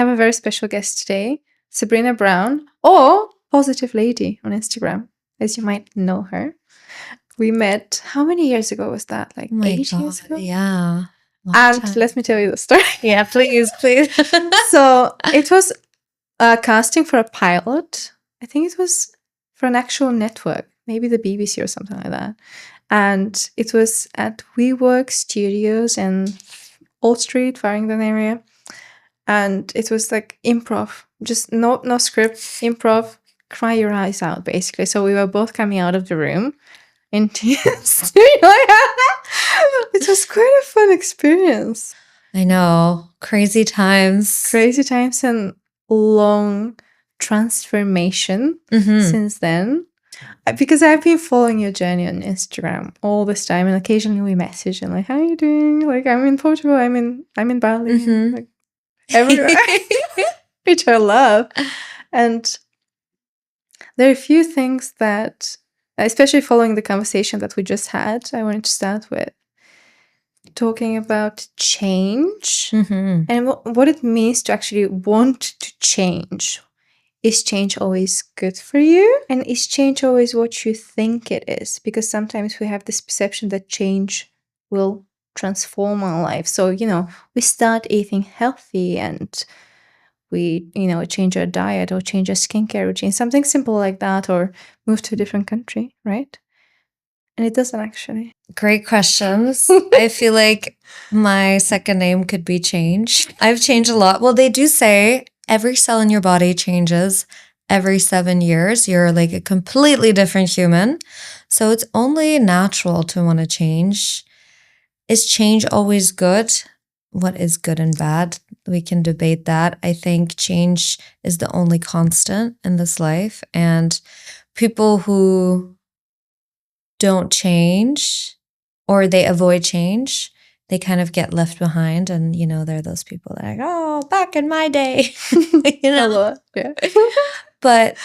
have a very special guest today, Sabrina Brown, or Positive Lady on Instagram, as you might know her. We met, how many years ago was that? Like 8 years ago? Yeah. And let me tell you the story. Yeah, please. So it was casting for a pilot. I think it was for an actual network, maybe the BBC or something like that. And it was at WeWork Studios in Old Street, Farringdon area. And it was like improv, just no script, improv, cry your eyes out, basically. So we were both coming out of the room in tears. It was quite a fun experience. I know. Crazy times. Crazy times and long transformation since then. Because I've been following your journey on Instagram all this time, and occasionally we message and like, how are you doing? Like, I'm in Portugal, I'm in Bali, like everywhere, which I love. And there are a few things that, especially following the conversation that we just had, I wanted to start with talking about change and what it means to actually want to change. Is change always good for you? And is change always what you think it is? Because sometimes we have this perception that change will transform our life. So, we start eating healthy and we, change our diet or change our skincare routine, something simple like that, or move to a different country, right? And it doesn't actually. Great questions. I feel like my second name could be change. I've changed a lot. Well, they do say every cell in your body changes every 7 years. You're like a completely different human. So it's only natural to want to change. Is change always good? What is good and bad? We can debate that. I think change is the only constant in this life. And people who don't change or they avoid change, they kind of get left behind. And, they're those people that are like, oh, back in my day, Yeah. But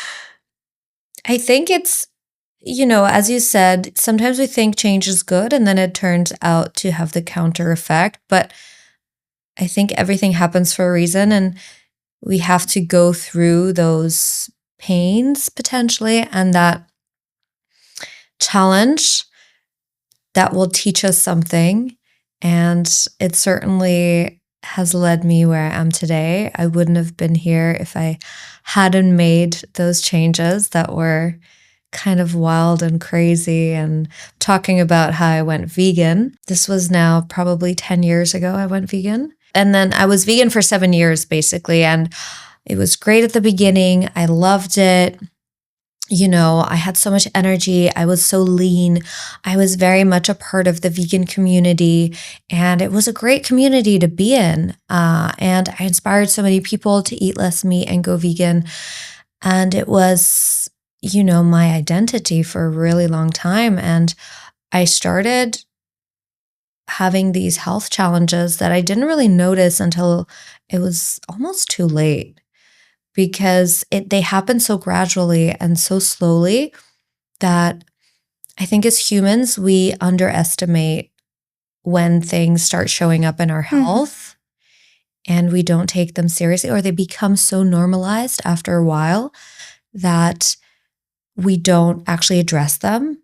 I think it's, as you said, sometimes we think change is good and then it turns out to have the counter effect. But I think everything happens for a reason and we have to go through those pains potentially and that challenge that will teach us something. And it certainly has led me where I am today. I wouldn't have been here if I hadn't made those changes that were kind of wild and crazy. And talking about how I went vegan. This was now probably 10 years ago I went vegan. And then I was vegan for 7 years basically. And it was great at the beginning. I loved it. I had so much energy. I was so lean. I was very much a part of the vegan community and it was a great community to be in. And I inspired so many people to eat less meat and go vegan. And it was, my identity for a really long time. And I started having these health challenges that I didn't really notice until it was almost too late. Because they happen so gradually and so slowly that I think as humans, we underestimate when things start showing up in our health and we don't take them seriously, or they become so normalized after a while that we don't actually address them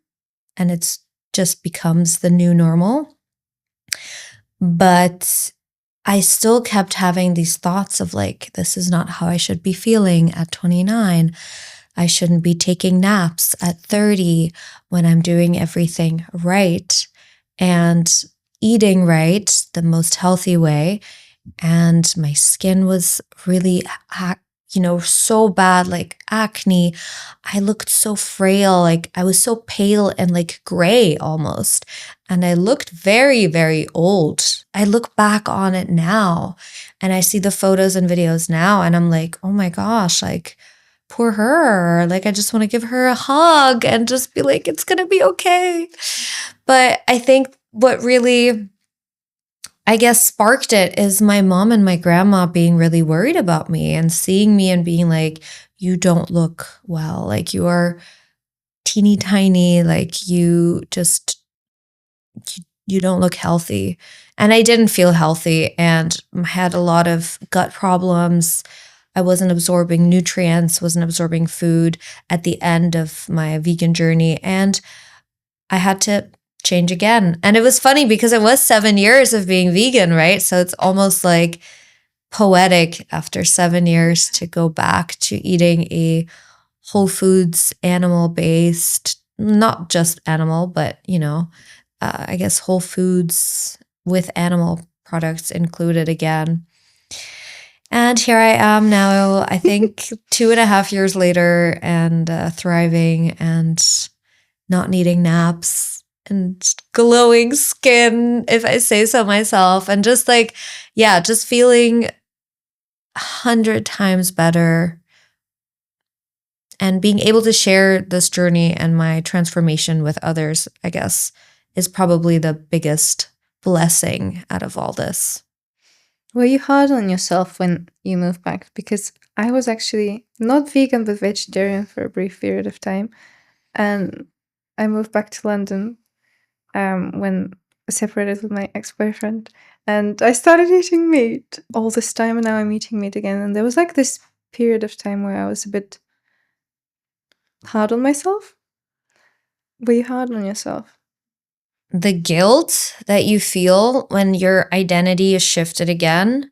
and it's just becomes the new normal. But I still kept having these thoughts of like, this is not how I should be feeling at 29. I shouldn't be taking naps at 30 when I'm doing everything right and eating right, the most healthy way. And my skin was really, so bad, like acne. I looked so frail, like I was so pale and like gray almost. And I looked very, very old. I look back on it now and I see the photos and videos now and I'm like, oh my gosh, like poor her. Like I just want to give her a hug and just be like, it's going to be okay. But I think what really, I guess, sparked it is my mom and my grandma being really worried about me and seeing me and being like, you don't look well. Like you are teeny tiny, like you you don't look healthy. And I didn't feel healthy and had a lot of gut problems. I wasn't absorbing nutrients, wasn't absorbing food at the end of my vegan journey. And I had to change again. And it was funny because it was 7 years of being vegan, right? So it's almost like poetic after 7 years to go back to eating a whole foods, animal-based, not just animal, but, I guess whole foods with animal products included again. And here I am now, I think 2.5 years later, and thriving and not needing naps and glowing skin, if I say so myself. And just just feeling 100 times better. And being able to share this journey and my transformation with others, I guess, is probably the biggest blessing out of all this. Were you hard on yourself when you moved back? Because I was actually not vegan, but vegetarian for a brief period of time. And I moved back to London when I separated with my ex-boyfriend. And I started eating meat all this time, and now I'm eating meat again. And there was this period of time where I was a bit hard on myself. Were you hard on yourself? The guilt that you feel when your identity is shifted again,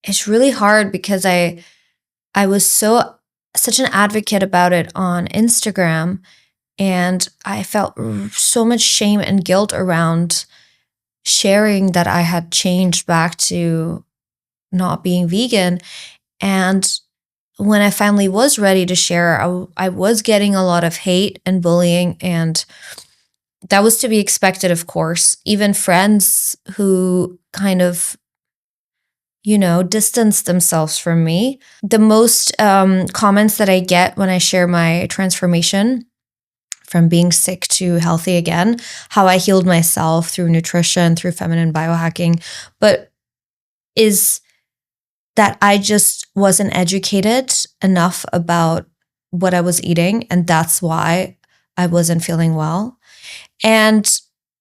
it's really hard because I was such an advocate about it on Instagram, and I felt so much shame and guilt around sharing that I had changed back to not being vegan. And when I finally was ready to share, I was getting a lot of hate and bullying, and that was to be expected, of course. Even friends who kind of, distanced themselves from me. The most comments that I get when I share my transformation from being sick to healthy again, how I healed myself through nutrition, through feminine biohacking, but is that I just wasn't educated enough about what I was eating, and that's why I wasn't feeling well. And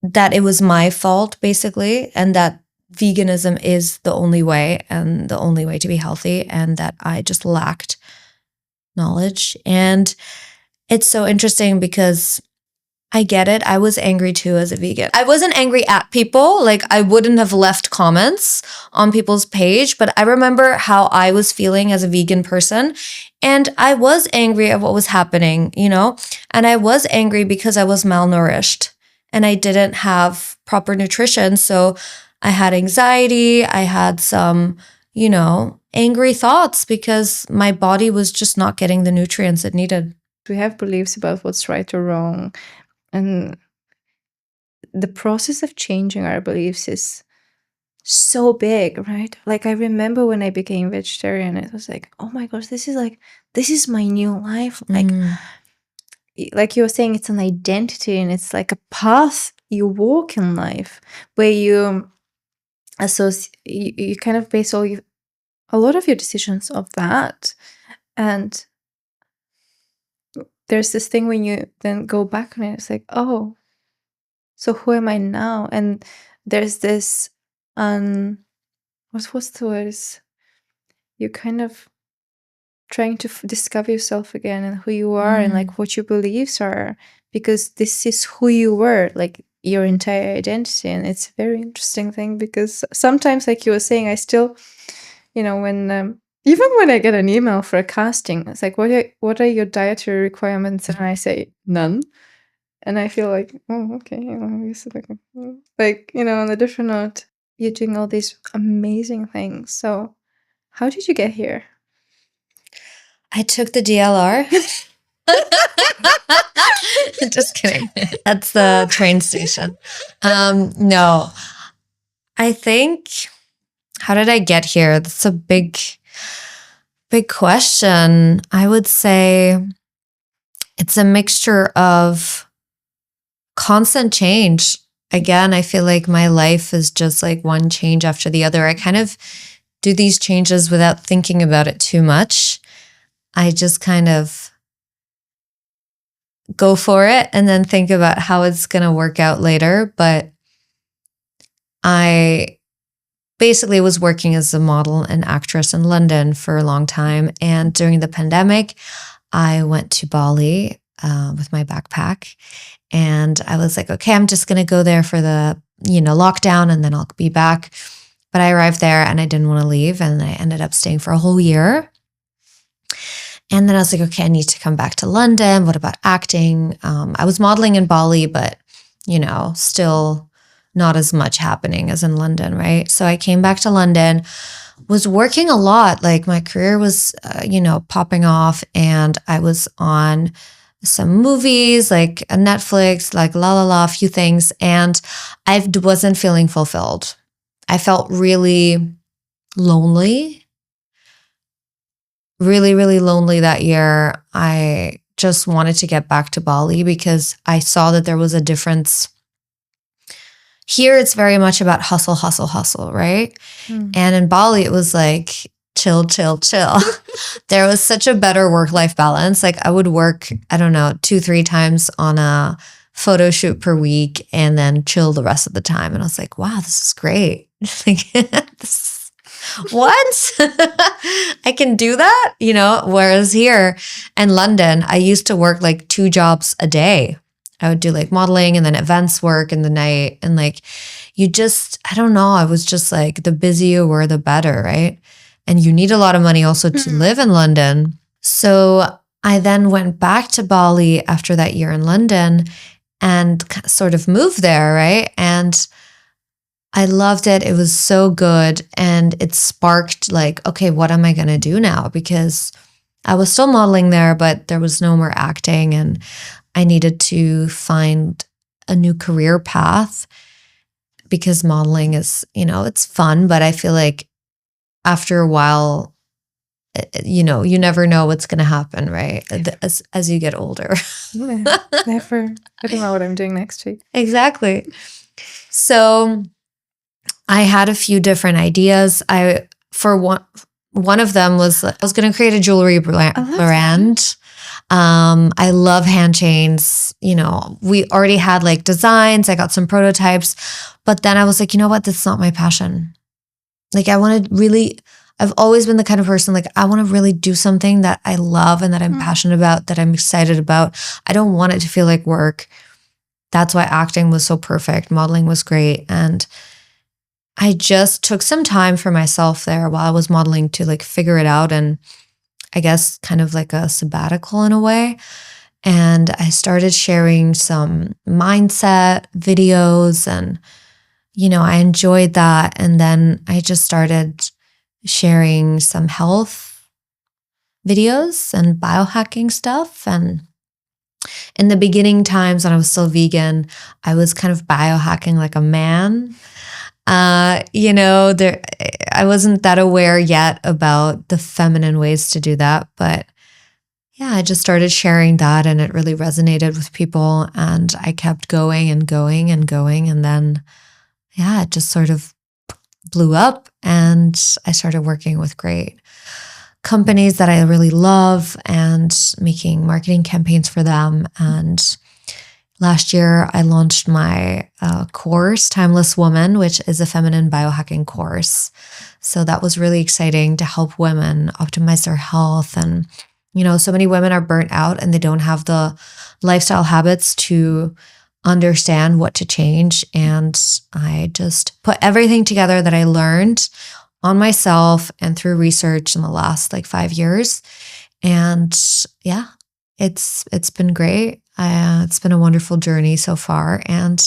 that it was my fault, basically, and that veganism is the only way and the only way to be healthy, and that I just lacked knowledge. And it's so interesting because I get it. I was angry too as a vegan. I wasn't angry at people. I wouldn't have left comments on people's page, but I remember how I was feeling as a vegan person. And I was angry at what was happening, and I was angry because I was malnourished and I didn't have proper nutrition. So I had anxiety. I had some, angry thoughts because my body was just not getting the nutrients it needed. We have beliefs about what's right or wrong. And the process of changing our beliefs is so big, right? I remember when I became vegetarian, it was oh my gosh, this is my new life. Like you were saying, it's an identity, and it's a path you walk in life where you you kind of base a lot of your decisions off that. And there's this thing when you then go back on it, it's oh, so who am I now? And there's this what's the word? You're kind of trying to discover yourself again and who you are and what your beliefs are, because this is who you were, your entire identity. And it's a very interesting thing because sometimes, like you were saying, I still, when even when I get an email for a casting, it's what are your dietary requirements? And I say none. And I feel oh, okay. On a different note, you're doing all these amazing things. So how did you get here? I took the DLR. Just kidding. That's the train station. No, I think, how did I get here? That's a big question. I would say it's a mixture of constant change. Again, I feel like my life is just one change after the other. I kind of do these changes without thinking about it too much. I just kind of go for it and then think about how it's going to work out later. But I basically was working as a model and actress in London for a long time. And during the pandemic, I went to Bali with my backpack. And I was like, okay, I'm just going to go there for the, lockdown, and then I'll be back. But I arrived there and I didn't want to leave. And I ended up staying for a whole year. And then I was like, okay, I need to come back to London. What about acting? I was modeling in Bali, but, still not as much happening as in London, right? So I came back to London, was working a lot. Like my career was, popping off, and I was on some movies, like a Netflix, like a few things. And I wasn't feeling fulfilled. I felt really lonely. Really, really lonely that year. I just wanted to get back to Bali because I saw that there was a difference. Here, it's very much about hustle, hustle, hustle, right? And in Bali, it was like chill, chill, chill. There was such a better work-life balance. Like I would work, 2-3 times on a photo shoot per week and then chill the rest of the time. And I was like, wow, this is great. Like, what? I can do that, whereas here in London, I used to work like 2 jobs a day. I would do like modeling and then events work in the night. And like, I don't know. I was just like, the busier you were, the better, right? And you need a lot of money also to live in London. So I then went back to Bali after that year in London and sort of moved there, right? And I loved it. It was so good. And it sparked like, okay, what am I going to do now? Because I was still modeling there, but there was no more acting. And I needed to find a new career path because modeling is, it's fun. But I feel like after a while, you never know what's going to happen, right? As you get older. Yeah, never. I don't know what I'm doing next week. Exactly. So I had a few different ideas. One of them was I was going to create a jewelry brand. I love hand chains. We already had like designs. I got some prototypes, but then I was like, you know what? That's not my passion. Like I've always been the kind of person, like I want to really do something that I love and that I'm passionate about, that I'm excited about. I don't want it to feel like work. That's why acting was so perfect. Modeling was great. And I just took some time for myself there while I was modeling to like figure it out, and I guess kind of like a sabbatical in a way. And I started sharing some mindset videos, and, I enjoyed that. And then I just started sharing some health videos and biohacking stuff. And in the beginning times when I was still vegan, I was kind of biohacking like a man. I wasn't that aware yet about the feminine ways to do that. But yeah, I just started sharing that, and it really resonated with people. And I kept going and going and going. And then, yeah, it just sort of blew up, and I started working with great companies that I really love and making marketing campaigns for them. And last year, I launched my course, Timeless Woman, which is a feminine biohacking course. So that was really exciting to help women optimize their health. And, so many women are burnt out and they don't have the lifestyle habits to understand what to change. And I just put everything together that I learned on myself and through research in the last like 5 years. And yeah, it's been great. It's been a wonderful journey so far. And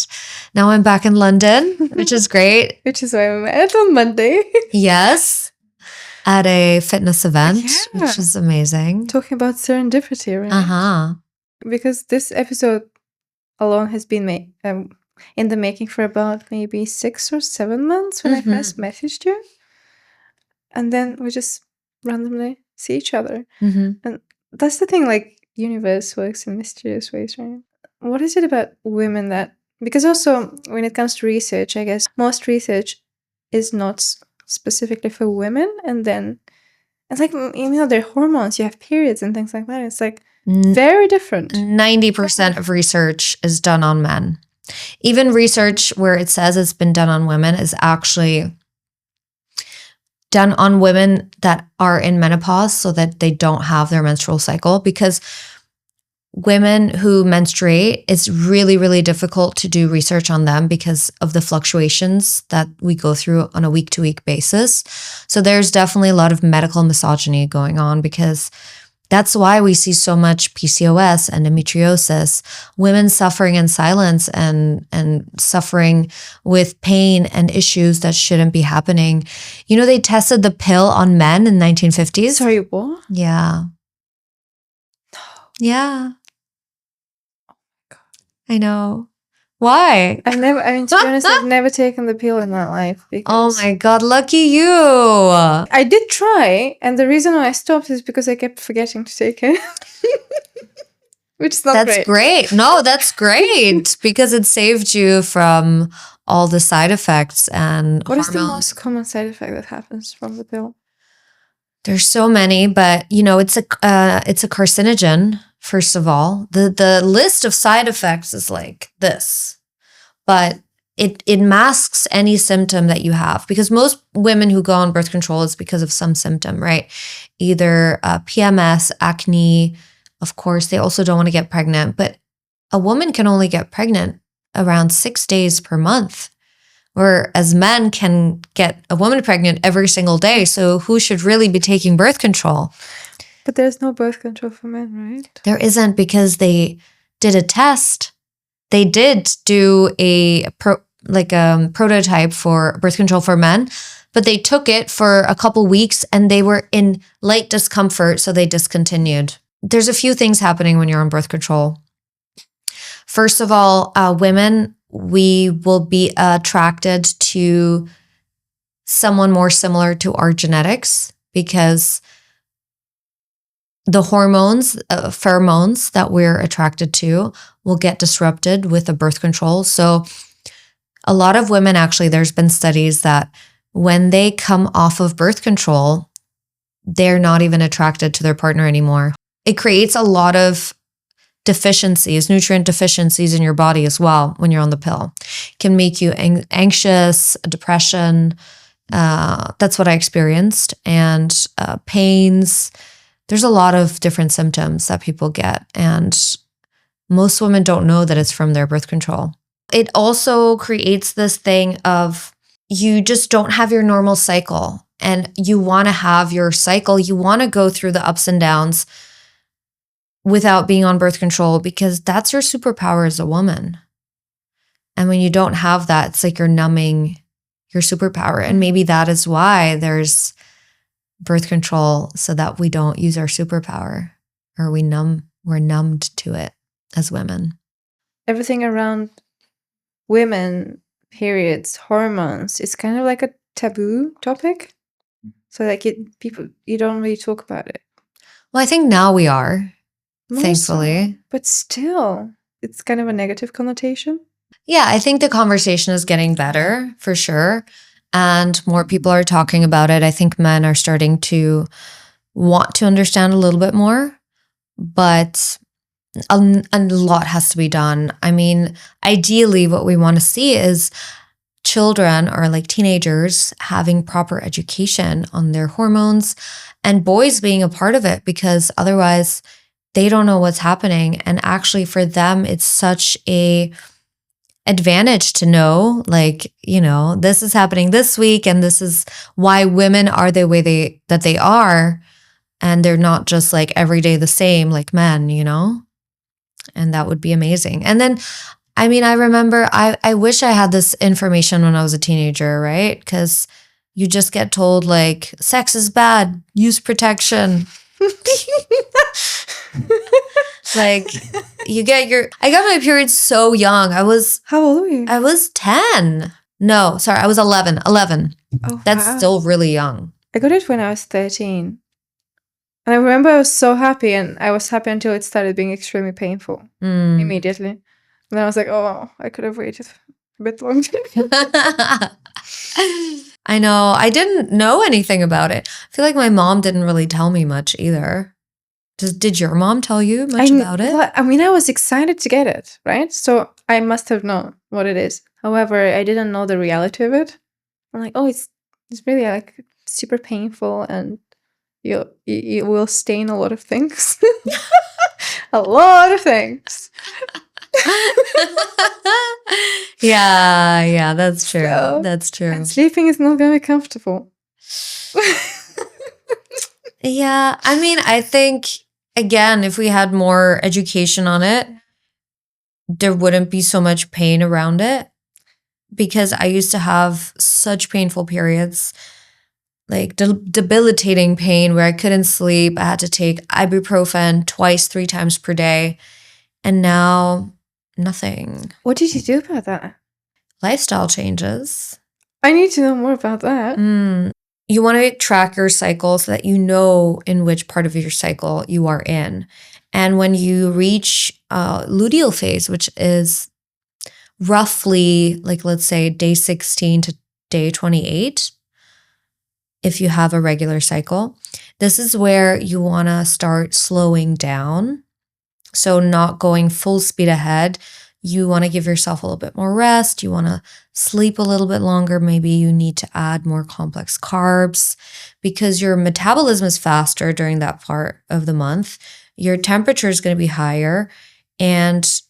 now I'm back in London, which is great. Which is why we met on Monday. Yes. At a fitness event, which is amazing. Talking about serendipity, right? Uh-huh. Because this episode alone has been in the making for about maybe 6 or 7 months when I first messaged you. And then we just randomly see each other. And that's the thing, like, universe works in mysterious ways, right? What is it about women that, because also when it comes to research, I guess most research is not specifically for women. And then it's like, their hormones, you have periods and things like that. It's like, Very different. 90% of research is done on men. Even research where it says it's been done on women is actually done on women that are in menopause so that they don't have their menstrual cycle, because women who menstruate, it's really, really difficult to do research on them because of the fluctuations that we go through on a week-to-week basis. So there's definitely a lot of medical misogyny going on, because that's why we see so much PCOS, endometriosis, women suffering in silence and suffering with pain and issues that shouldn't be happening. You know, they tested the pill on men in 1950s. Sorry, what? Yeah. Yeah. I know. Why? To be honest, I've never taken the pill in my life. Oh my God, lucky you. I did try, and the reason why I stopped is because I kept forgetting to take it. Which is not great. That's great. No, that's great, because it saved you from all the side effects and What hormones. is the most common side effect that happens from the pill? There's so many, but you know, it's a carcinogen. First of all, the list of side effects is like this, but it masks any symptom that you have, because most women who go on birth control is because of some symptom, right? Either PMS, acne. Of course, they also don't want to get pregnant, but a woman can only get pregnant around 6 days per month, whereas men can get a woman pregnant every single day. So who should really be taking birth control? But there's no birth control for men, right? There isn't, because they did a test. They did do a prototype for birth control for men, but they took it for a couple weeks and they were in light discomfort, so they discontinued. There's a few things happening when you're on birth control. First of all, women, we will be attracted to someone more similar to our genetics, because the hormones, pheromones that we're attracted to will get disrupted with a birth control. So a lot of women, actually, there's been studies that when they come off of birth control, they're not even attracted to their partner anymore. It creates a lot of deficiencies, nutrient deficiencies in your body as well when you're on the pill. It can make you anxious, depression. That's what I experienced. And pains. There's a lot of different symptoms that people get, and most women don't know that it's from their birth control. It also creates this thing of you just don't have your normal cycle, and you want to have your cycle. You want to go through the ups and downs without being on birth control, because that's your superpower as a woman. And when you don't have that, it's like you're numbing your superpower. And maybe that is why there's birth control, so that we don't use our superpower, or we're numbed to it as women. Everything around women, periods, hormones, it's kind of like a taboo topic. So like you don't really talk about it. Well, I think now we are, thankfully. But still, it's kind of a negative connotation. Yeah, I think the conversation is getting better, for sure. And more people are talking about it. I think men are starting to want to understand a little bit more, but a lot has to be done. I mean, ideally, what we want to see is children, or like teenagers, having proper education on their hormones, and boys being a part of it, because otherwise they don't know what's happening. And actually, for them, it's such a advantage to know, like, you know, this is happening this week, and this is why women are the way that they are, and they're not just like every day the same like men, you know. And that would be amazing. And then, I mean, I remember I wish I had this information when I was a teenager, right? Because you just get told like, sex is bad, use protection. Like, I got my period so young. How old were you? I was 10. No, sorry, I was 11. Oh, that's wow. Still really young. I got it when I was 13. And I remember I was so happy, and I was happy until it started being extremely painful immediately. And then I was like, oh, I could have waited a bit longer. I know. I didn't know anything about it. I feel like my mom didn't really tell me much either. Did your mom tell you much about it? Well, I mean, I was excited to get it, right? So I must have known what it is. However, I didn't know the reality of it. I'm like, oh, it's really like super painful, and you will stain a lot of things. A lot of things. Yeah, that's true. So, that's true. And sleeping is not going to be comfortable. Yeah, I mean, I think, again, if we had more education on it, there wouldn't be so much pain around it, because I used to have such painful periods, like debilitating pain where I couldn't sleep. I had to take ibuprofen 3 times per day. And now, nothing. What did you do about that? Lifestyle changes. I need to know more about that. You want to track your cycle so that you know in which part of your cycle you are in. And when you reach luteal phase, which is roughly, like, let's say day 16 to day 28, if you have a regular cycle, this is where you want to start slowing down. So not going full speed ahead. You want to give yourself a little bit more rest. You want to sleep a little bit longer. Maybe you need to add more complex carbs because your metabolism is faster during that part of the month. Your temperature is going to be higher, and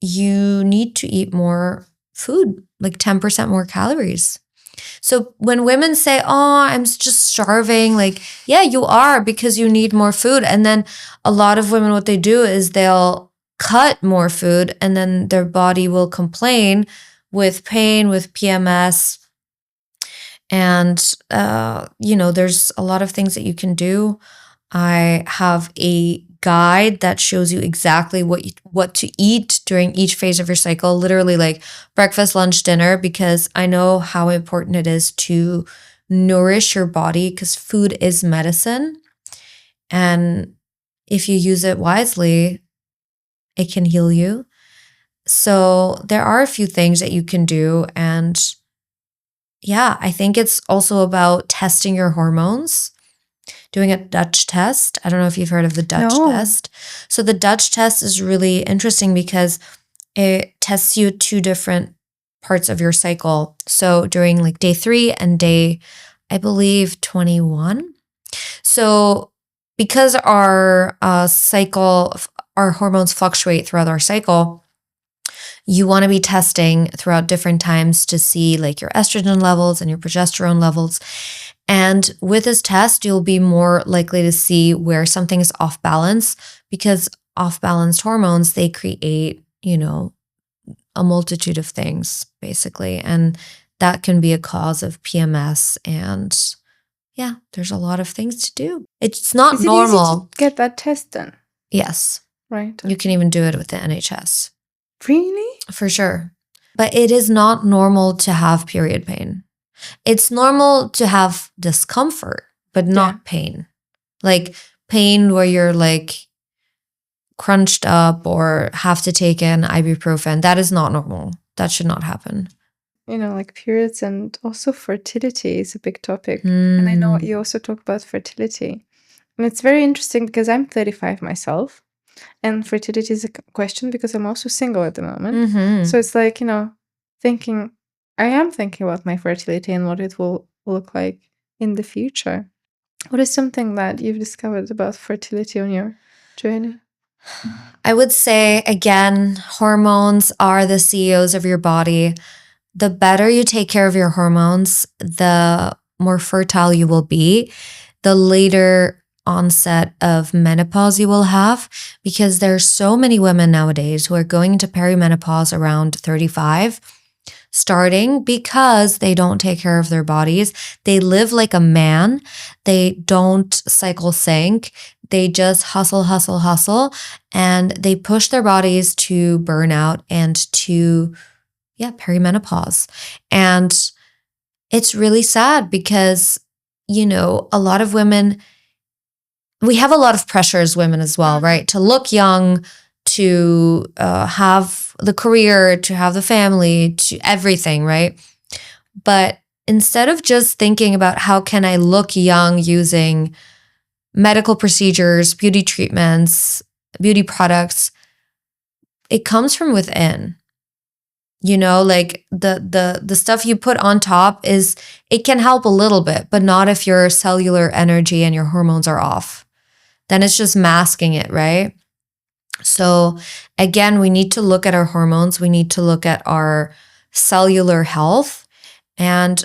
you need to eat more food, like 10% more calories. So when women say, oh, I'm just starving, like, yeah, you are, because you need more food. And then a lot of women, what they do is they'll cut more food, and then their body will complain with pain, with PMS. And, there's a lot of things that you can do. I have a guide that shows you exactly what to eat during each phase of your cycle, literally like breakfast, lunch, dinner, because I know how important it is to nourish your body, because food is medicine. And if you use it wisely, it can heal you. So there are a few things that you can do. And yeah, I think it's also about testing your hormones. Doing a Dutch test. I don't know if you've heard of the Dutch test. So the Dutch test is really interesting because it tests you 2 different parts of your cycle. So during like day 3 and day, I believe, 21. So because our cycle, our hormones fluctuate throughout our cycle, you want to be testing throughout different times to see like your estrogen levels and your progesterone levels. And with this test, you'll be more likely to see where something is off balance, because off-balanced hormones, they create, a multitude of things, basically. And that can be a cause of PMS. And yeah, there's a lot of things to do. It's not normal. Is it easy to get that test done? Yes. Right. You can even do it with the NHS. Really? For sure. But it is not normal to have period pain. It's normal to have discomfort, but not pain. Like pain where you're like crunched up or have to take an ibuprofen. That is not normal. That should not happen. Like periods and also fertility is a big topic. And I know you also talk about fertility. And it's very interesting because I'm 35 myself. And fertility is a question because I'm also single at the moment. So it's like, I am thinking about my fertility and what it will look like in the future. What is something that you've discovered about fertility on your journey? I would say, again, hormones are the CEOs of your body. The better you take care of your hormones, the more fertile you will be, the later onset of menopause you will have, because there's so many women nowadays who are going into perimenopause around 35, starting because they don't take care of their bodies. They live like a man. They don't cycle sync. They just hustle, and they push their bodies to burnout and to, perimenopause. And it's really sad because, a lot of women, we have a lot of pressure as women as well, right? To look young, to have the career, to have the family, to everything, right? But instead of just thinking about how can I look young using medical procedures, beauty treatments, beauty products, it comes from within. You know, like the stuff you put on top it can help a little bit, but not if your cellular energy and your hormones are off. Then it's just masking it, right? So again, we need to look at our hormones. We need to look at our cellular health, and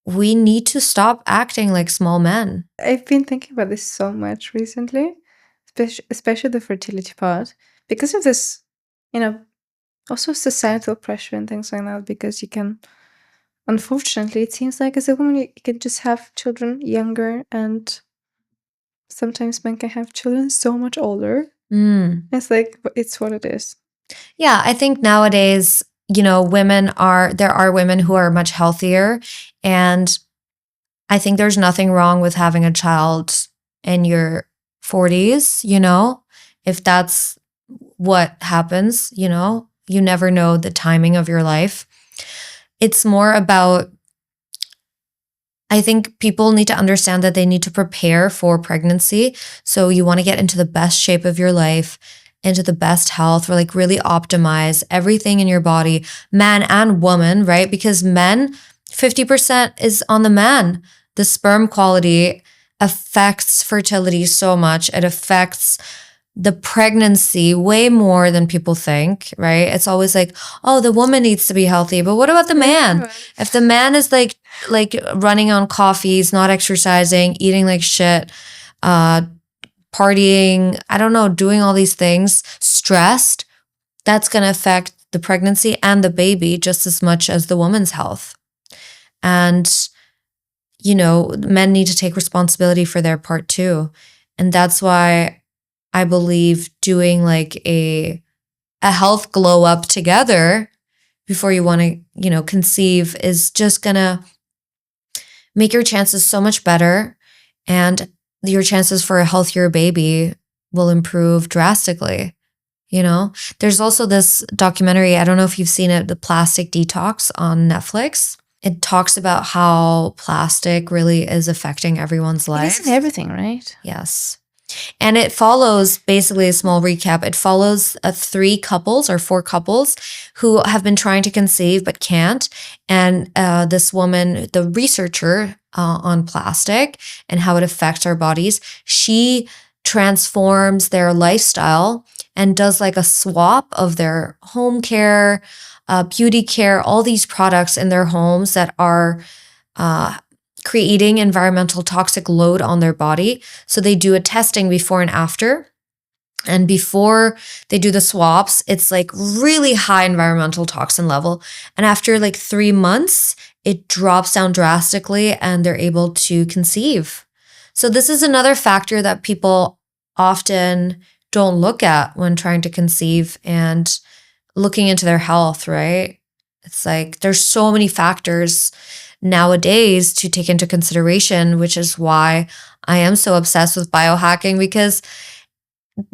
we need to stop acting like small men. I've been thinking about this so much recently, especially the fertility part, because of this, also societal pressure and things like that, because you can, unfortunately, it seems like as a woman, you can just have children younger, and sometimes men can have children so much older. It's like, it's what it is. Yeah, I think nowadays, there are women who are much healthier, and I think there's nothing wrong with having a child in your 40s, if that's what happens, you never know the timing of your life. It's more about, I think people need to understand that they need to prepare for pregnancy. So you want to get into the best shape of your life, into the best health, or like really optimize everything in your body, man and woman, right? Because men, 50% is on the man. The sperm quality affects fertility so much. It affects the pregnancy way more than people think, right? It's always like, oh, the woman needs to be healthy, but what about the man? If the man is like running on coffees, not exercising, eating like shit, partying, I don't know, doing all these things, stressed, that's going to affect the pregnancy and the baby just as much as the woman's health. And, men need to take responsibility for their part too. And that's why I believe doing like a health glow up together before you want to, conceive is just going to make your chances so much better, and your chances for a healthier baby will improve drastically. There's also this documentary, I don't know if you've seen it, The Plastic Detox on Netflix. It talks about how plastic really is affecting everyone's life. It is in everything, right? Yes. And it follows, basically a small recap, it follows 3 couples or 4 couples who have been trying to conceive but can't. And this woman, the researcher on plastic and how it affects our bodies, she transforms their lifestyle and does like a swap of their home care, beauty care, all these products in their homes that are creating environmental toxic load on their body. So they do a testing before and after. And before they do the swaps, it's like really high environmental toxin level. And after like 3 months, it drops down drastically and they're able to conceive. So this is another factor that people often don't look at when trying to conceive and looking into their health, right? It's like there's so many factors nowadays to take into consideration, which is why I am so obsessed with biohacking, because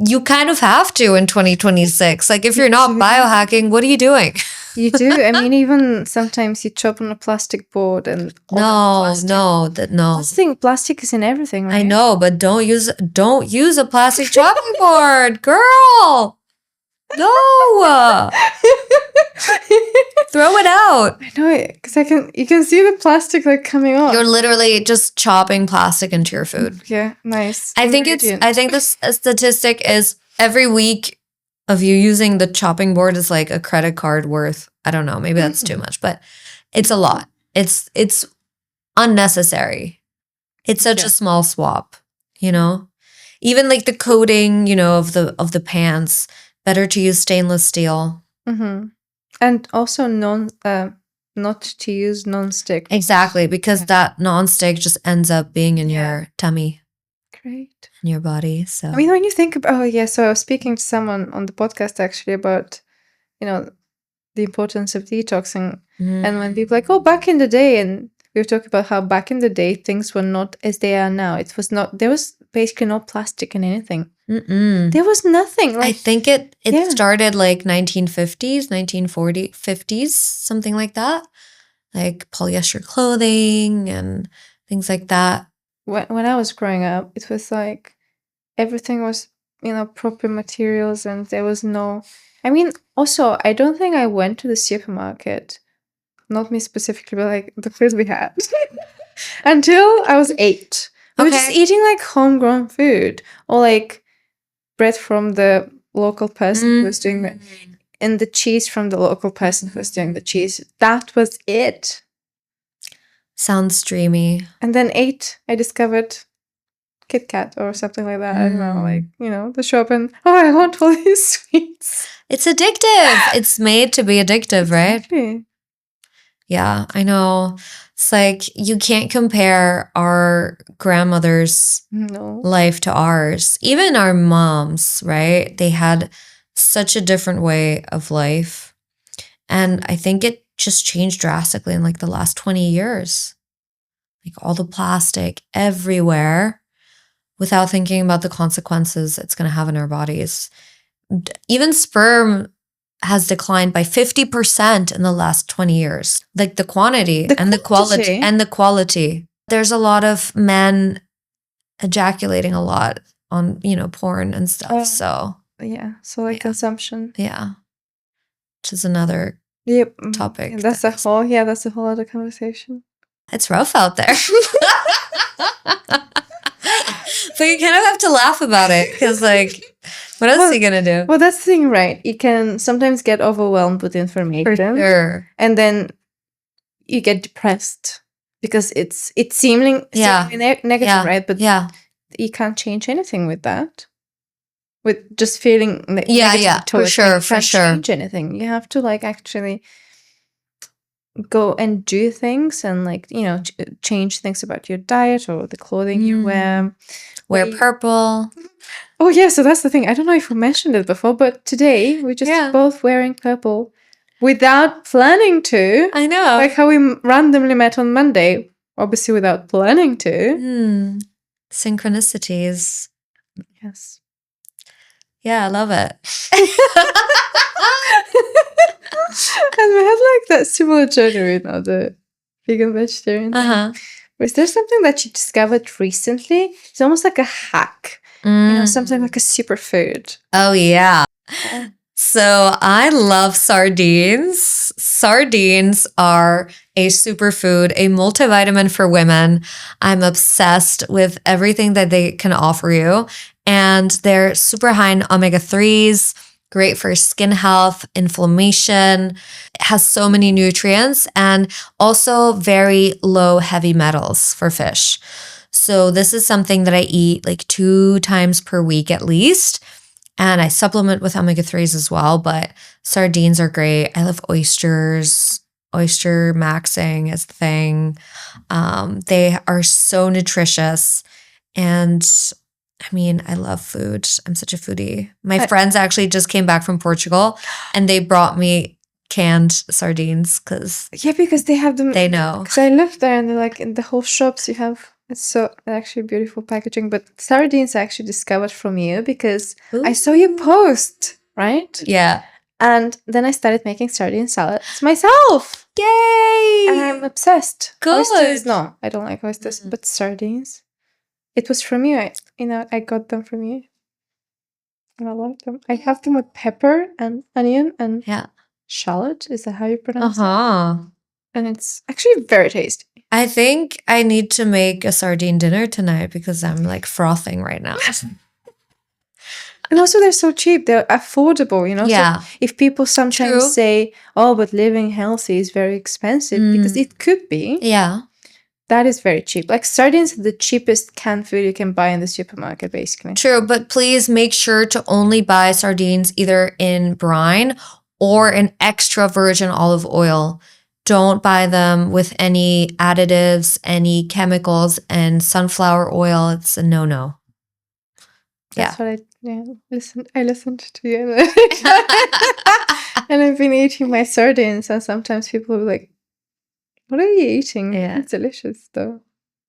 you kind of have to in 2026. Like if you're not biohacking, what are you doing? You do. I mean, even sometimes you chop on a plastic board and No. That's the thing. Plastic is in everything, right? I know, but don't use a plastic chopping board, girl. No. Throw it out. I know it, because you can see the plastic like coming off. You're literally just chopping plastic into your food. Yeah, nice. I think this statistic is every week of you using the chopping board is like a credit card worth. I don't know, maybe that's too much, but it's a lot. It's unnecessary. It's such a small swap, Even like the coating, of the pans, better to use stainless steel. Mm-hmm. And also not to use nonstick. Exactly, because that nonstick just ends up being in your tummy. Great. In your body. So I mean, when you think about, so I was speaking to someone on the podcast actually about, the importance of detoxing. And when people like, back in the day, and we were talking about how back in the day things were not as they are now. There was basically no plastic in anything. There was nothing. I think it started like 1950s, 1940s, 50s, something like that. Like polyester clothing and things like that. When I was growing up, it was like everything was, proper materials, and there was no. I mean, also, I don't think I went to the supermarket, not me specifically, but like the food we had, until I was 8. We were just eating like homegrown food, or like bread from the local person who was doing it, and the cheese from the local person who was doing the cheese. That was it. Sounds dreamy. And then 8, I discovered Kit Kat or something like that. I don't know, like, the shop, and I want all these sweets. It's addictive. It's made to be addictive, right? Exactly. Yeah, I know. It's like you can't compare our grandmother's life to ours. Even our moms, right? They had such a different way of life. And I think it just changed drastically in like the last 20 years. Like all the plastic everywhere without thinking about the consequences it's going to have in our bodies. Even sperm has declined by 50% in the last 20 years. Like the quantity and the quality. There's a lot of men ejaculating a lot on, porn and stuff. So consumption. Yeah. Which is another topic. Yeah, that's a whole other conversation. It's rough out there. But you kind of have to laugh about it because, like, what else are you going to do? Well, that's the thing, right? You can sometimes get overwhelmed with information. For sure. And then you get depressed because it's seemingly negative, right? But you can't change anything with that. With just feeling negative for sure. Change anything. You have to, like, actually go and do things and, like, change things about your diet or the clothing you wear. Wear purple. Oh, yeah. So that's the thing. I don't know if we mentioned it before, but today we're just both wearing purple without planning to. I know. Like how we randomly met on Monday, obviously without planning to. Synchronicities. Yes. Yeah, I love it. And we had like that similar journey, the vegan vegetarian thing. Was there something that you discovered recently? It's almost like a hack, something like a superfood. Oh, yeah. So I love sardines. Sardines are a superfood, a multivitamin for women. I'm obsessed with everything that they can offer you. And they're super high in omega-3s, great for skin health, inflammation. It has so many nutrients and also very low heavy metals for fish. So this is something that I eat like 2 times per week at least. And I supplement with omega-3s as well, but sardines are great. I love oysters. Oyster maxing is the thing. They are so nutritious. And I mean, I love food. I'm such a foodie. My friends actually just came back from Portugal and they brought me canned sardines because they have them. They know. Because I lived there and they're like in the whole shops you have. It's so actually beautiful packaging. But sardines I actually discovered from you because I saw you post, right? Yeah. And then I started making sardine salads myself. Yay! And I'm obsessed. Good. Oysters, no, I don't like oysters, but sardines. It was from you. I got them from you. And I love them. I have them with pepper and onion and shallot. Is that how you pronounce it? And it's actually very tasty. I think I need to make a sardine dinner tonight because I'm like frothing right now. And also they're so cheap. They're affordable, Yeah. So if people sometimes say, oh, but living healthy is very expensive, because it could be. Yeah. That is very cheap. Like sardines are the cheapest canned food you can buy in the supermarket, basically. True, but please make sure to only buy sardines either in brine or in extra virgin olive oil. Don't buy them with any additives, any chemicals, and sunflower oil. It's a no-no. That's what I listened to you. And I've been eating my sardines, and sometimes people will be like, what are you eating? Yeah. It's delicious, though.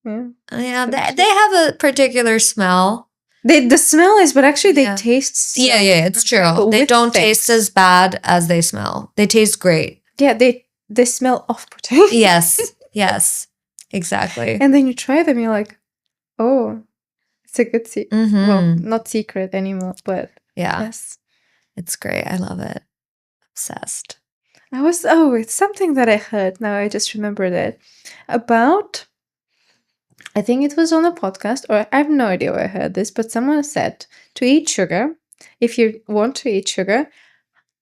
Yeah. Yeah, they have a particular smell. The smell is, but actually they taste. It's true. They don't taste as bad as they smell. They taste great. Yeah, they smell off-putting. Yes, exactly. And then you try them, you're like, oh, it's It's a good well, not secret anymore, but Yeah. yes. It's great. I love it. Obsessed. It's something that I heard. Now I just remembered it. About, I think it was on a podcast, or I have no idea where I heard this, but someone said to eat sugar, if you want to eat sugar,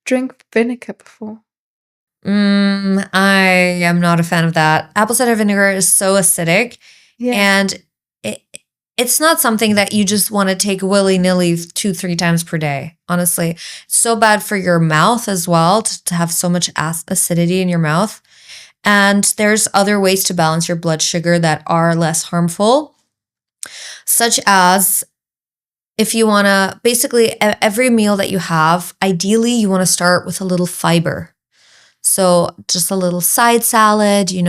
drink vinegar before. I am not a fan of that. Apple cider vinegar is so acidic, and it's not something that you just want to take willy-nilly 2-3 times per day. Honestly, it's so bad for your mouth as well to have so much acidity in your mouth. And there's other ways to balance your blood sugar that are less harmful, such as if you want to, basically every meal that you have, ideally you want to start with a little fiber. So just a little side salad, you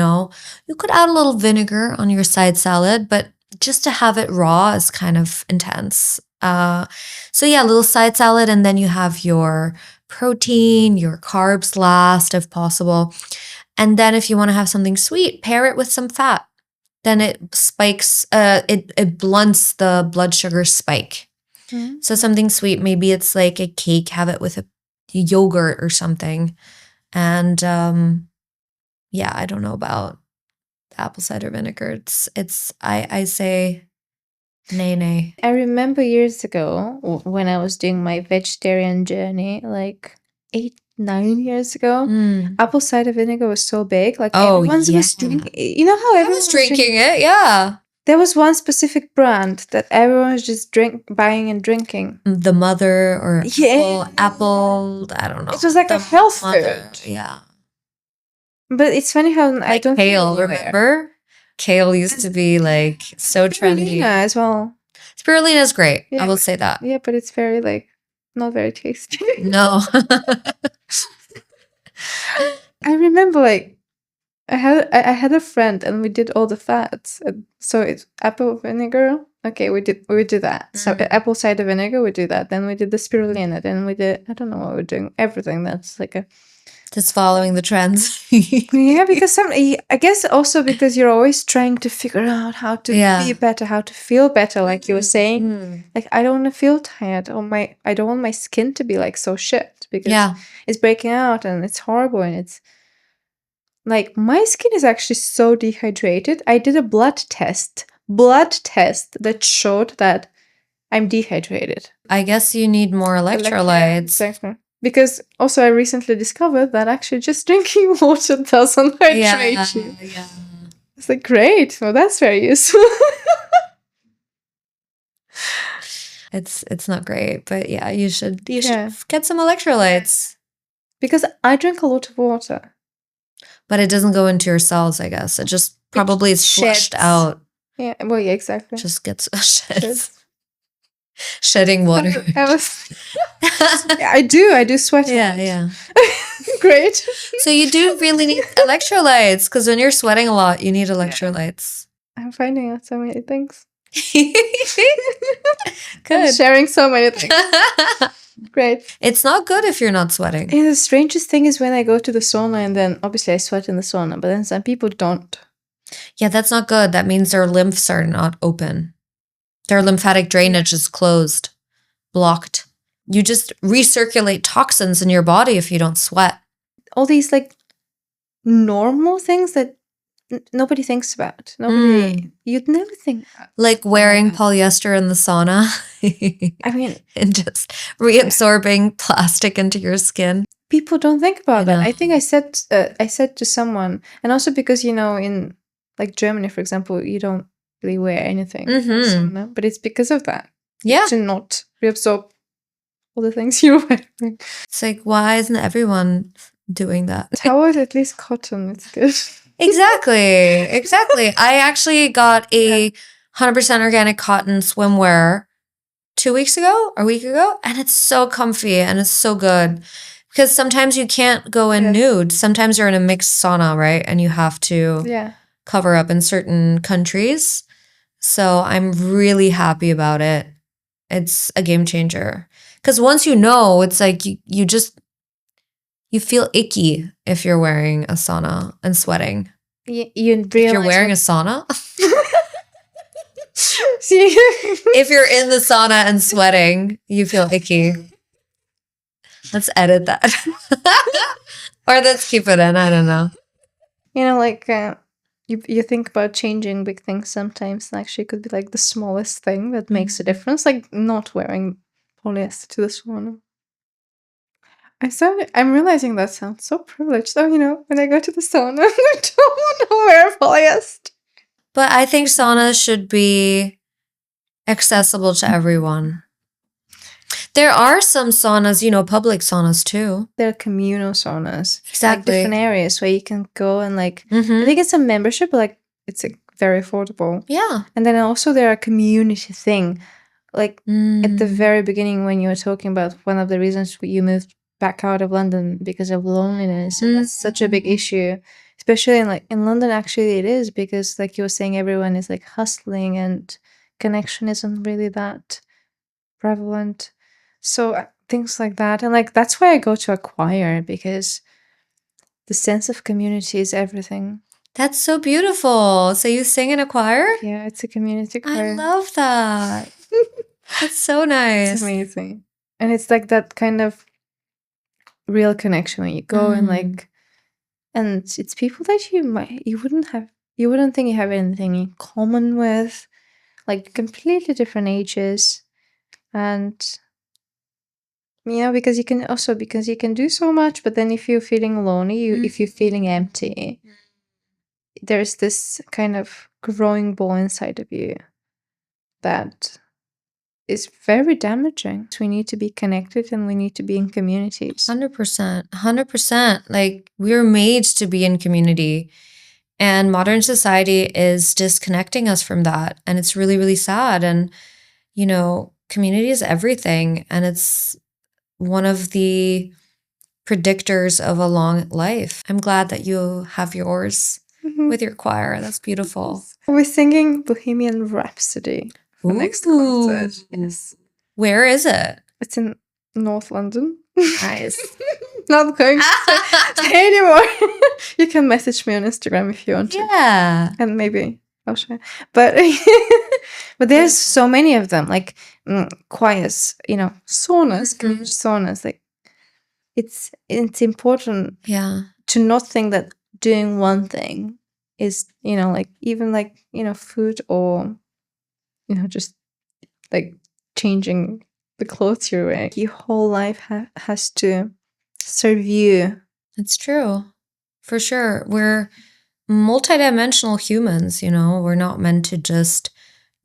could add a little vinegar on your side salad, but just to have it raw is kind of intense. So yeah, a little side salad, and then you have your protein, your carbs last if possible. And then if you want to have something sweet, pair it with some fat. Then it spikes, it blunts the blood sugar spike. Mm-hmm. So something sweet, maybe it's like a cake, have it with a yogurt or something. And yeah, I don't know about apple cider vinegar. I say nay. I remember years ago when I was doing my vegetarian journey, like 8-9 years ago, apple cider vinegar was so big. Like everyone was drinking. You know how everyone was drinking it? Yeah. There was one specific brand that everyone was just buying and drinking. The Mother or Apple, I don't know. It was like a health food. Yeah. But it's funny how I don't kale, remember? Kale used to be like so trendy. Spirulina as well. Spirulina is great. Yeah, I will say that. Yeah, but it's very not very tasty. No. I remember I had a friend and we did all the fats. So it's apple vinegar. Okay, we did that. So apple cider vinegar, we do that. Then we did the spirulina. Then we did, I don't know what we're doing. Everything that's just following the trends. Yeah, because I guess also because you're always trying to figure out how to be better, how to feel better, like you were saying. Like I don't want to feel tired, or I don't want my skin to be so shit because it's breaking out and it's horrible, and it's like my skin is actually so dehydrated. I did a blood test that showed that I'm dehydrated. I guess you need more electrolytes. Exactly. Because also I recently discovered that actually just drinking water doesn't hydrate you. Yeah. It's great. Well, that's very useful. It's not great, but yeah, you should get some electrolytes. Because I drink a lot of water. But it doesn't go into your cells, I guess. It just probably is flushed out. Yeah, well, yeah, exactly. Just gets shedding water. I do sweat. Yeah. Great. So you do really need electrolytes, because when you're sweating a lot, you need electrolytes. I'm finding out so many things. Good. I'm sharing so many things. Great. It's not good if you're not sweating. And the strangest thing is when I go to the sauna, and then obviously I sweat in the sauna, but then some people don't. Yeah, that's not good. That means their lymphs are not open. Their lymphatic drainage is closed, blocked. You just recirculate toxins in your body if you don't sweat. All these normal things that nobody thinks about. You'd never think about. Like wearing polyester in the sauna. I mean, and just reabsorbing plastic into your skin. People don't think about that. I think I said to someone, and also because in Germany, for example, you don't really wear anything. Mm-hmm. But it's because of that. Yeah. To not reabsorb all the things you're wearing. It's why isn't everyone doing that? Towel is at least cotton. It's good. Exactly. I actually got a 100% organic cotton swimwear 2 weeks ago or a week ago, and it's so comfy and it's so good. Because sometimes you can't go in nude. Sometimes you're in a mixed sauna, right? And you have to cover up in certain countries. So I'm really happy about it. It's a game changer. Because once it's you feel icky if you're wearing a sauna and sweating. You if you're wearing a sauna? See, If you're in the sauna and sweating, you feel icky. Let's edit that. Or let's keep it in. I don't know. you know, like you think about changing big things sometimes. And actually, it could be like the smallest thing that makes a difference, like not wearing polyester to the sauna. I'm realizing that sounds so privileged. So, you know, when I go to the sauna, I don't want to wear polyester. But I think saunas should be accessible to everyone. There are some saunas, you know, public saunas too. There are communal saunas. Exactly. Like different areas where you can go and like, Mhm. I think it's a membership, but like it's like, very affordable. Yeah. And then also there are a community thing. Like at the Mm. very beginning when you were talking about one of the reasons you moved back out of London because of loneliness. And that's such a big issue. Especially in London, actually it is, because like you were saying, everyone is like hustling and connection isn't really that prevalent. So things like that. And like that's why I go to a choir, because the sense of community is everything. That's so beautiful. So you sing in a choir? Yeah, it's a community choir. I love that. That's so nice. It's amazing. And it's like that kind of real connection when you go and like, and it's people that you wouldn't think you have anything in common with, like completely different ages. And you know, because you can do so much, but then if you're feeling lonely, if you're feeling empty, there's this kind of growing ball inside of you that is very damaging. So we need to be connected and we need to be in communities. 100%. 100%. Like we're made to be in community. And modern society is disconnecting us from that. And it's really, really sad. And, you know, community is everything. And it's one of the predictors of a long life. I'm glad that you have yours with your choir. That's beautiful. We're singing Bohemian Rhapsody for next concert. Yes. Where is it? It's in North London. Nice. Not going to say anymore. You can message me on Instagram if you want to. Yeah. And maybe I'll share. But but there's so many of them, like choirs, you know, saunas, community saunas. Like it's important to not think that doing one thing is, you know, like even like, you know, food or, you know, just like changing the clothes you're wearing. Your whole life has to serve you. It's true. For sure. We're multidimensional humans, you know. We're not meant to just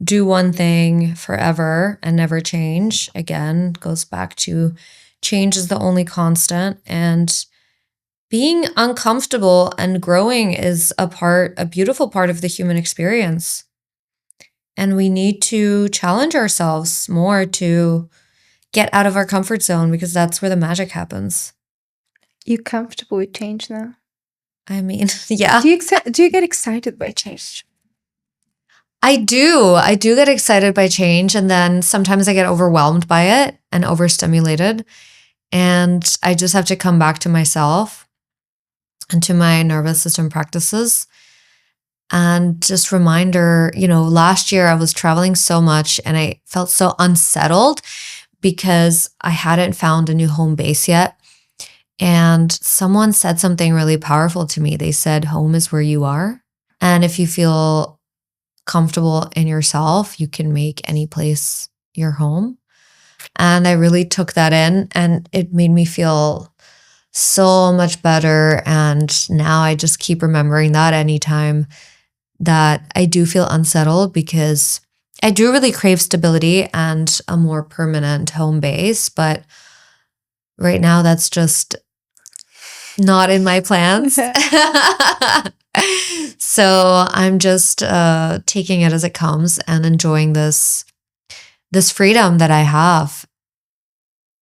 do one thing forever and never change. Again, goes back to change is the only constant, and being uncomfortable and growing is a beautiful part of the human experience. And we need to challenge ourselves more to get out of our comfort zone, because that's where the magic happens. You comfortable with change now? I mean, yeah. Do you get excited by change? I do. I do get excited by change, and then sometimes I get overwhelmed by it and overstimulated. And I just have to come back to myself and to my nervous system practices. And just reminder, you know, last year I was traveling so much and I felt so unsettled because I hadn't found a new home base yet. And someone said something really powerful to me. They said, home is where you are. And if you feel comfortable in yourself, you can make any place your home. And I really took that in, and it made me feel so much better. And now I just keep remembering that anytime that I do feel unsettled, because I do really crave stability and a more permanent home base. But right now, that's just not in my plans. So I'm just taking it as it comes and enjoying this freedom that I have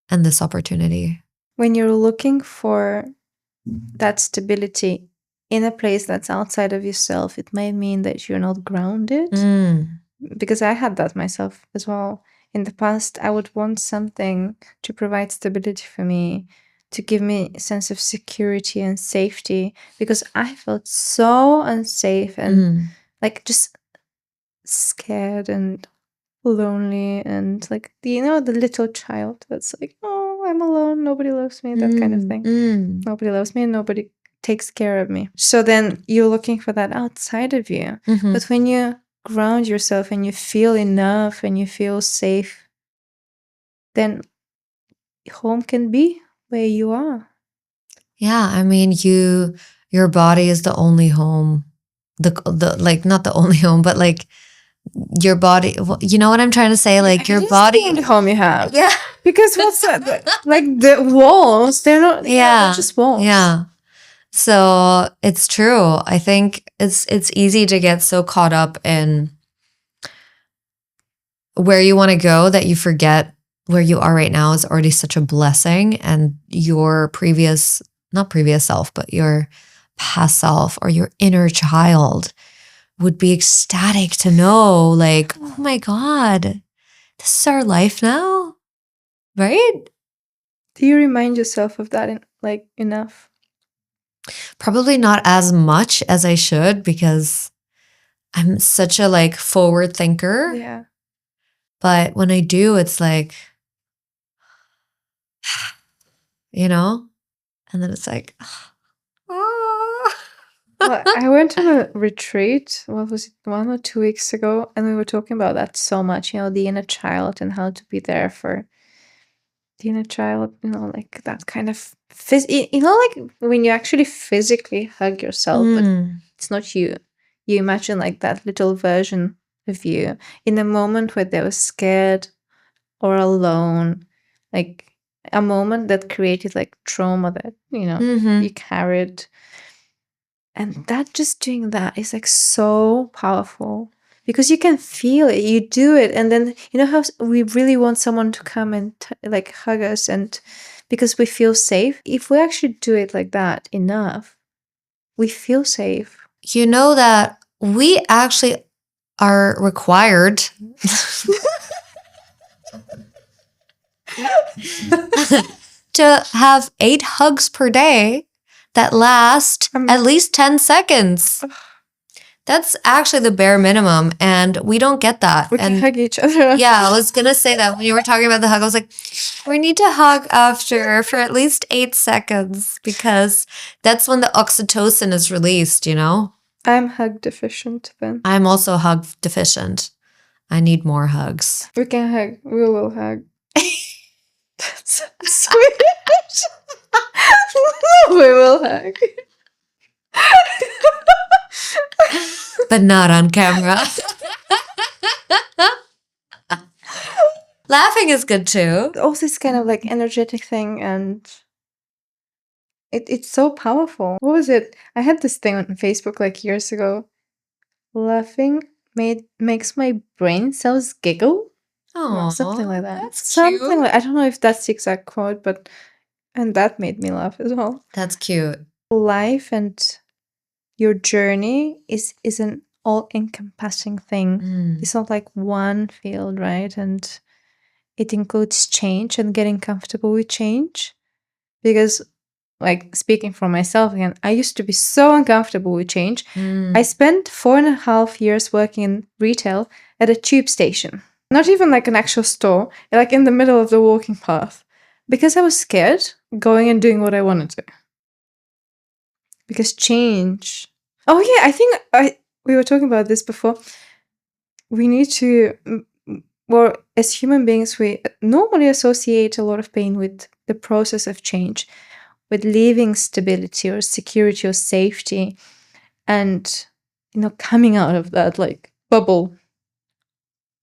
and this opportunity. When you're looking for that stability in a place that's outside of yourself, it might mean that you're not grounded. Because I had that myself as well. In the past, I would want something to provide stability for me, to give me a sense of security and safety, because I felt so unsafe and like just scared and lonely and like the little child that's like, oh, I'm alone, nobody loves me, that kind of thing. Nobody loves me and nobody takes care of me. So then you're looking for that outside of you. But when you ground yourself and you feel enough and you feel safe, then home can be where you are. Yeah, I mean, your body is the only home. The like not the only home, but like your body. You know what I'm trying to say? Like your body, the only home you have. Yeah, Because what's that? Like the walls, they're not. yeah, they're just walls. yeah. So it's true. I think it's easy to get so caught up in where you want to go that you forget where you are right now is already such a blessing, and your not previous self, but your past self or your inner child would be ecstatic to know, like, oh my God, this is our life now, right? Do you remind yourself of that enough? Probably not as much as I should because I'm such a forward thinker. Yeah. But when I do, it's like, and then it's like, Well, I went on a retreat, what was it, 1 or 2 weeks ago, and we were talking about that so much, the inner child and how to be there for the inner child, like that kind of, like when you actually physically hug yourself, but it's not you. You imagine like that little version of you in a moment where they were scared or alone, like a moment that created like trauma that, you carried. And that just doing that is like so powerful because you can feel it, you do it. And then, how we really want someone to come and like hug us, and because we feel safe. If we actually do it like that enough, we feel safe. You know that we actually are required to have 8 hugs per day that last at least 10 seconds. That's actually the bare minimum, and we don't get that. We can hug each other. Yeah, I was going to say that when you were talking about the hug, I was like, we need to hug after for at least 8 seconds because that's when the oxytocin is released, I'm hug deficient then. I'm also hug deficient. I need more hugs. We can hug. We will hug. That's so sweet. We will hug. But not on camera. Laughing is good too. Also, this kind of like energetic thing, and it's so powerful. What was it? I had this thing on Facebook like years ago. Laughing makes my brain cells giggle. Oh, something like that. That's something cute. like, I don't know if that's the exact quote, and that made me laugh as well. That's cute. Life and your journey is an all-encompassing thing. It's not like one field, right? And it includes change and getting comfortable with change. Because, like, speaking for myself again, I used to be so uncomfortable with change. I spent 4.5 years working in retail at a tube station. Not even like an actual store, like in the middle of the walking path. Because I was scared going and doing what I wanted to. Because change. Oh yeah, I think we were talking about this before. We need to, well, as human beings, we normally associate a lot of pain with the process of change, with leaving stability or security or safety, and coming out of that like bubble.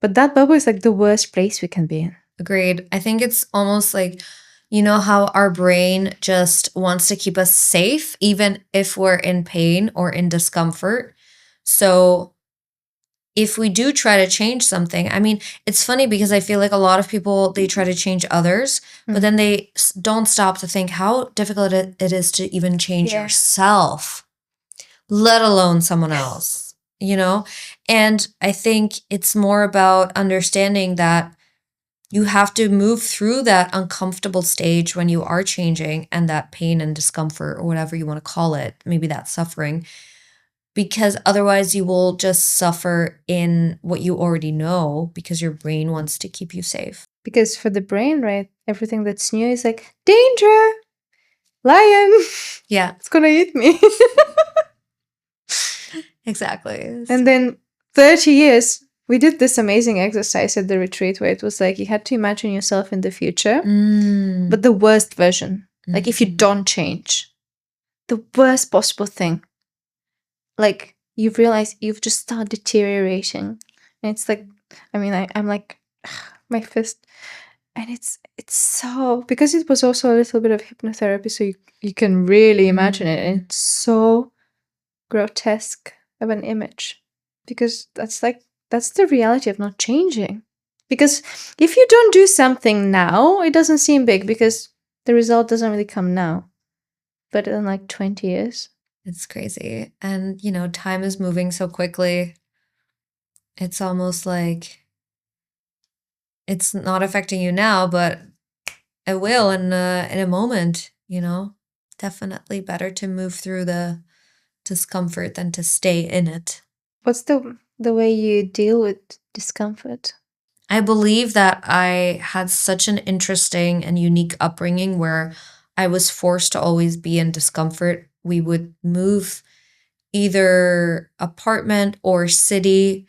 But that bubble is like the worst place we can be in. Agreed. I think it's almost like, how our brain just wants to keep us safe, even if we're in pain or in discomfort. So if we do try to change something, I mean, it's funny because I feel like a lot of people, they try to change others, but then they don't stop to think how difficult it is to even change yourself, let alone someone else, And I think it's more about understanding that you have to move through that uncomfortable stage when you are changing, and that pain and discomfort or whatever you want to call it, maybe that suffering. because otherwise you will just suffer in what you already know because your brain wants to keep you safe. Because for the brain, right, everything that's new is like, danger, lion, Yeah, it's gonna eat me. exactly. And then 30 years, we did this amazing exercise at the retreat where it was like you had to imagine yourself in the future, but the worst version. Like if you don't change, the worst possible thing. Like you realize you've just started deteriorating. And it's like, I mean, I'm like, my fist. And it's so, because it was also a little bit of hypnotherapy, so you can really imagine it. And it's so grotesque of an image. Because that's the reality of not changing. Because if you don't do something now, it doesn't seem big because the result doesn't really come now. But in like 20 years. It's crazy. And, time is moving so quickly. It's almost like it's not affecting you now, but it will in a moment, Definitely better to move through the discomfort than to stay in it. What's the way you deal with discomfort? I believe that I had such an interesting and unique upbringing where I was forced to always be in discomfort. We would move either apartment or city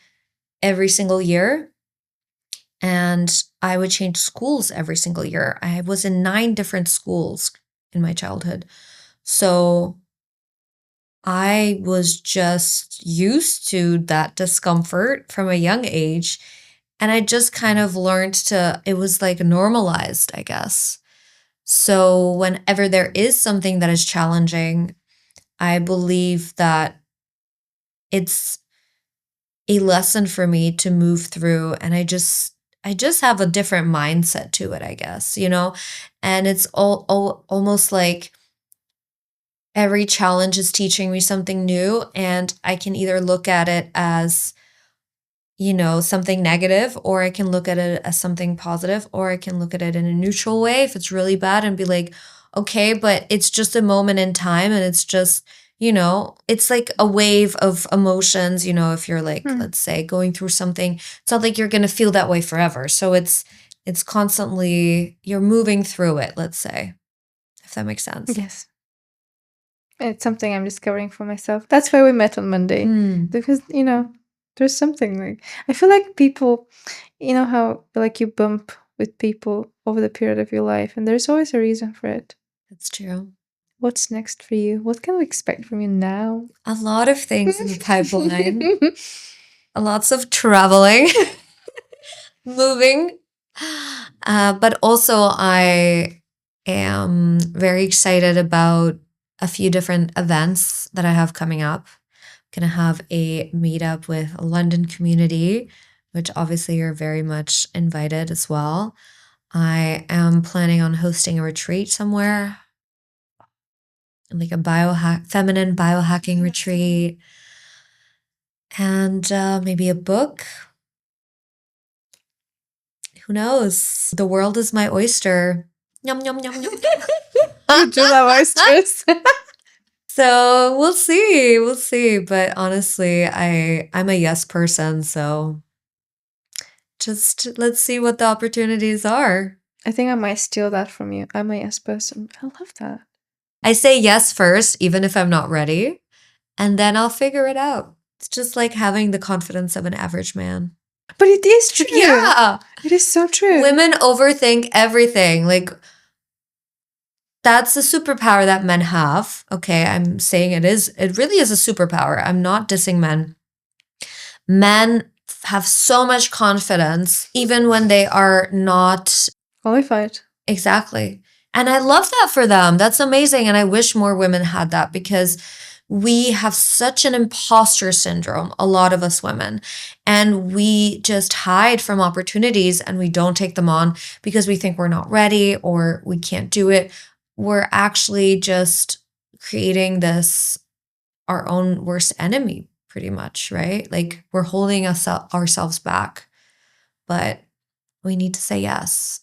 every single year. And I would change schools every single year. I was in 9 different schools in my childhood. So I was just used to that discomfort from a young age. And I just kind of learned it was like normalized, I guess. So whenever there is something that is challenging, I believe that it's a lesson for me to move through. And I just have a different mindset to it, I guess, and it's almost like every challenge is teaching me something new, and I can either look at it as, something negative, or I can look at it as something positive, or I can look at it in a neutral way if it's really bad and be like, okay, but it's just a moment in time, and it's just, it's like a wave of emotions, if you're like, let's say, going through something, it's not like you're going to feel that way forever. So it's constantly, you're moving through it, let's say, if that makes sense. Yes. It's something I'm discovering for myself. That's why we met on Monday. Because, there's something like, I feel like people, how like you bump with people over the period of your life, and there's always a reason for it. That's true. What's next for you? What can we expect from you now? A lot of things in the pipeline. Lots of traveling, moving. But also I am very excited about a few different events that I have coming up. I'm going to have a meetup with a London community, which obviously you're very much invited as well. I am planning on hosting a retreat somewhere, like a feminine biohacking retreat, and maybe a book. Who knows? The world is my oyster. Yum, yum, yum, yum. You do love oysters. So we'll see. We'll see. But honestly, I'm a yes person. So just let's see what the opportunities are. I think I might steal that from you. I'm a yes person. I love that. I say yes first, even if I'm not ready, and then I'll figure it out. It's just like having the confidence of an average man. But it is true. Yeah. It is so true. Women overthink everything. Like, that's a superpower that men have. Okay, I'm saying it really is a superpower. I'm not dissing men. Men have so much confidence, even when they are not qualified. Exactly. And I love that for them. That's amazing. And I wish more women had that, because we have such an imposter syndrome, a lot of us women, and we just hide from opportunities and we don't take them on because we think we're not ready or we can't do it. We're actually just creating our own worst enemy, pretty much, right? Like, we're holding ourselves back, but we need to say yes.